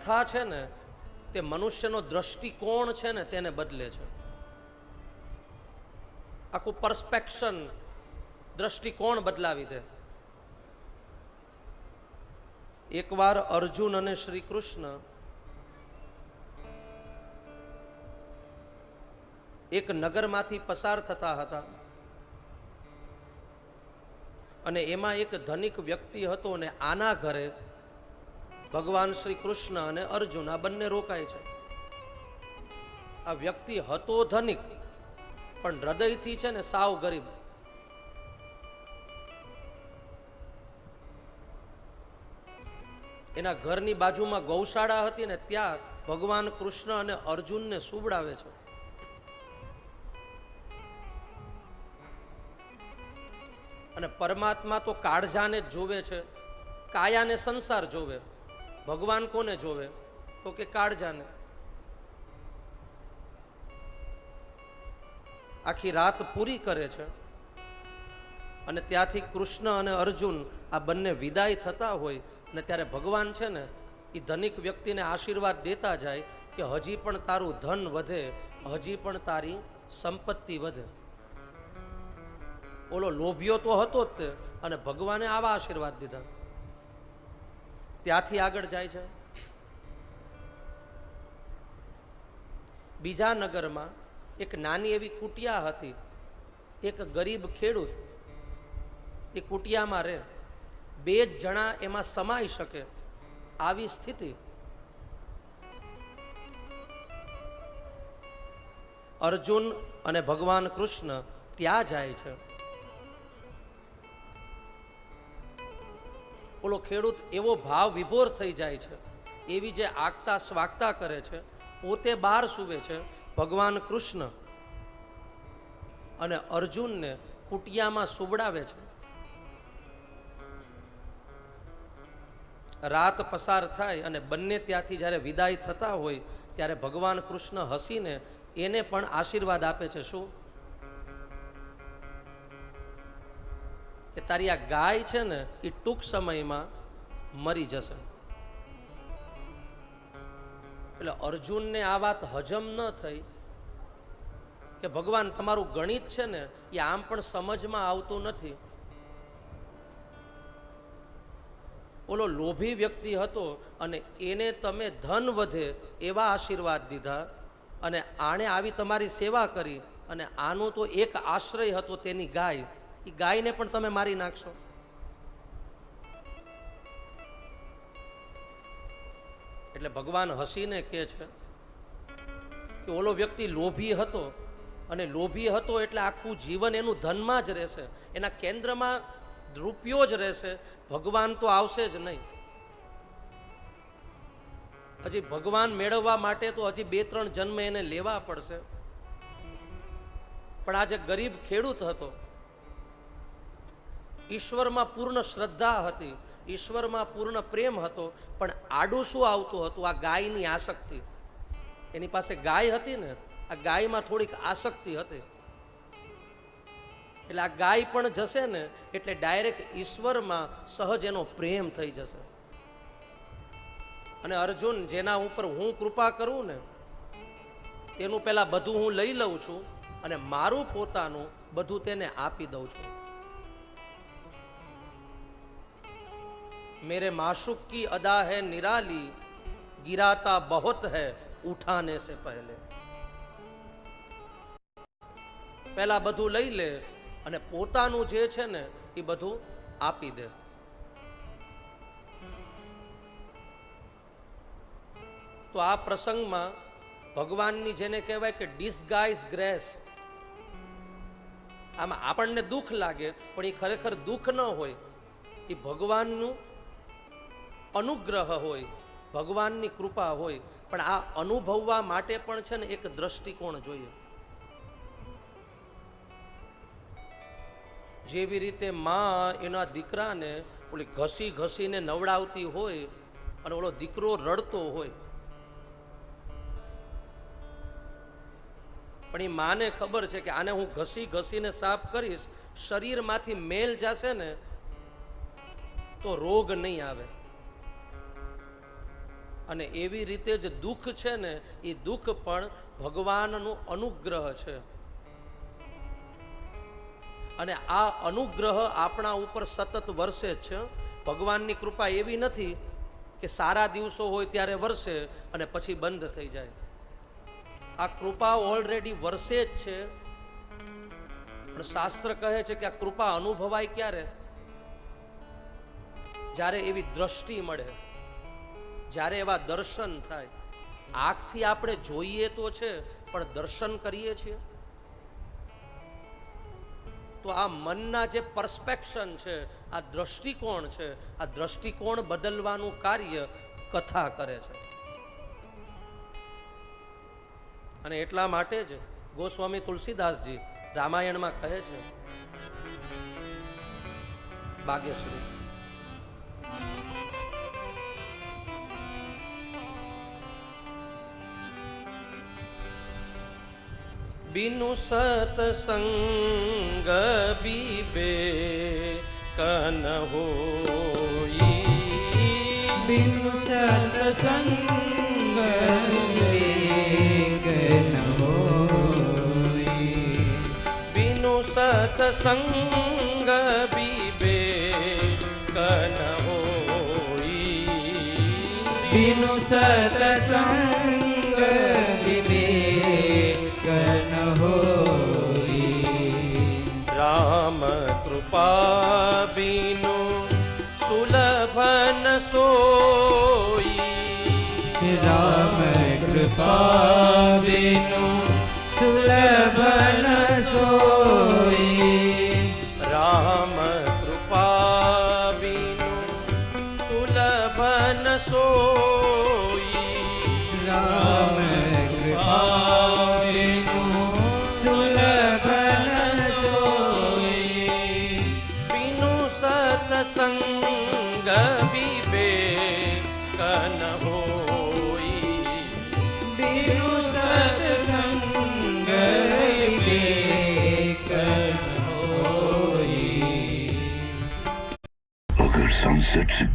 કથા છે ને તે મનુષ્યનો દ્રષ્ટિકોણ છે ને તેને બદલે છે. આખું પરસ્પેક્શન, દ્રષ્ટિકોણ બદલાવી દે. એકવાર અર્જુન અને શ્રી કૃષ્ણ એક નગરમાંથી પસાર થતા હતા અને એમાં એક ધનિક વ્યક્તિ હતો અને આના ઘરે ભગવાન શ્રી કૃષ્ણ અને અર્જુન આ બંને રોકાય છે. આ વ્યક્તિ હતો ધનિક પણ હૃદયથી છે ને સાવ ગરીબ. એના ઘરની બાજુમાં ગૌશાળા હતી ને ત્યાં ભગવાન કૃષ્ણ અને અર્જુનને સુવડાવે છે. અને પરમાત્મા તો કાળજાને જ જોવે છે, કાયાને સંસાર જોવે. ભગવાન કોને જોવે? તો કે કાળજાને. આખી રાત પૂરી કરે છે અને ત્યાંથી કૃષ્ણ અને અર્જુન આ બંને વિદાય થતા હોય અને ત્યારે ભગવાન છે ને એ ધનિક વ્યક્તિને આશીર્વાદ દેતા જાય કે હજી પણ તારું ધન વધે, હજી પણ તારી સંપત્તિ વધે. ઓલો લોભિયો તો હતો જ તે, અને ભગવાને આવા આશીર્વાદ દીધા. ત્યાંથી આગળ જાય છે. બીજા નગરમાં એક નાની એવી કુટિયા હતી. એક ગરીબ ખેડૂત એ કુટિયામાં રહે. 2 જણા એમાં સમાઈ શકે આવી સ્થિતિ. અર્જુન અને ભગવાન કૃષ્ણ ત્યાં જાય છે. ઓલો ખેડૂત એવો ભાવ વિભોર થઈ જાય છે, એવી જે આગતા સ્વાગતા કરે છે, પોતે બહાર સૂવે છે. ભગવાન કૃષ્ણ અને અર્જુનને કુટિયામાં સુવડાવે છે. રાત પસાર થાય અને બંને ત્યાંથી જ્યારે વિદાય થતા હોય ત્યારે ભગવાન કૃષ્ણ હસીને એને પણ આશીર્વાદ આપે છે. શું? કે તારી આ ગાય છે ને એ ટૂંક સમયમાં મરી જશે. એટલે અર્જુનને આ વાત હજમ ન થઈ કે ભગવાન તમારું ગણિત છે ને એ આમ પણ સમજમાં આવતું નથી. ઓલો લોભી વ્યક્તિ હતો અને એને તમે ધન વધે એવા આશીર્વાદ દીધા અને આણે આવી તમારી સેવા કરી અને આનો તો એક આશ્રય હતો તેની ગાય, એ ગાયને પણ તમે મારી નાખશો. એટલે ભગવાન હસીને કહે છે કે ઓલો વ્યક્તિ લોભી હતો અને લોભી હતો એટલે આખું જીવન એનું ધનમાં જ રહેશે, એના કેન્દ્રમાં રૂપિયો જ રહેશે. ભગવાન તો આવશે જ નહીં. હજી ભગવાન મેળવવા માટે તો હજી 2-3 જન્મ એને લેવા પડશે. પણ આ જે ગરીબ ખેડૂત હતો, ઈશ્વરમાં પૂર્ણ શ્રદ્ધા હતી, ઈશ્વરમાં પૂર્ણ પ્રેમ હતો, પણ આડું શું આવતું હતું? આ ગાયની આસક્તિ. એની પાસે ગાય હતી ને, આ ગાયમાં થોડીક આસક્તિ હતી. એટલે આ ગાય પણ જશે ને એટલે ડાયરેક્ટ ઈશ્વરમાં સહજ એનો પ્રેમ થઈ જશે. અને અર્જુન, જેના ઉપર હું કૃપા કરું ને તેનું પહેલા બધું હું લઈ લઉં છું અને મારું પોતાનું બધું તેને આપી દઉં છું. मेरे माशूक की अदा है निराली, गिराता बहुत है उठाने से पहले. પહેલા બધું લઈ લે અને પોતાનું જે છે ને એ બધું આપી દે. તો આ પ્રસંગમાં ભગવાનની જેને કહેવાય કે ડિસગાઇઝ ગ્રેસ, આમાં આપણને દુઃખ લાગે પણ એ ખરેખર દુઃખ ન હોય, એ ભગવાનનું અનુગ્રહ હોય, ભગવાનની કૃપા હોય. પણ આ અનુભવવા માટે પણ છે ને એક દ્રષ્ટિકોણ જોઈએ. જેવી રીતે માં એના દીકરાને ઓલી ઘસી ઘસીને નવડાવતી હોય અને ઓલો દીકરો રડતો હોય, પણ એ માને ખબર છે કે આને હું ઘસી ઘસીને સાફ કરીશ, શરીરમાંથી મેલ જશે ને તો રોગ નહીં આવે. અને એવી રીતે જ દુઃખ છે ને, એ દુઃખ પણ ભગવાનનું અનુગ્રહ છે. અને આ અનુગ્રહ આપણા ઉપર સતત વરસે જ છે. ભગવાનની કૃપા એવી નથી કે સારા દિવસો હોય ત્યારે વરસે અને પછી બંધ થઈ જાય. આ કૃપા ઓલરેડી વરસે જ છે. પણ શાસ્ત્ર કહે છે કે આ કૃપા અનુભવાય ક્યારે? જ્યારે એવી દ્રષ્ટિ મળે, જ્યારે એવા દર્શન થાય. આંખથી આપણે જોઈએ તો છે, પણ દર્શન કરીએ છીએ તો આ મનના જે પરસ્પેક્શન છે, આ દ્રષ્ટિકોણ છે, આ દ્રષ્ટિકોણ બદલવાનું કાર્ય કથા કરે છે. અને એટલા માટે જ ગોસ્વામી તુલસીદાસજી રામાયણમાં કહે છે, ભાગ્યશ્રી, बिनु सतसंग विवेकन होई, बिनु सतसंग विवेकन होई, बिनु सतसंग विवेकन होई, बिनु सतसंग विवेकन होई, राम कृपा बिनु सुलभ न सोई, राम कृपा बिनु सुलभ न सोई, राम कृपा बिनु सुलभ न सोई, राम कृपा बिनु सुलभ न सोई, बिनु सतसंग विवेकन होई, बिनु सतसंग विवेकन होई। अगर सनसेट से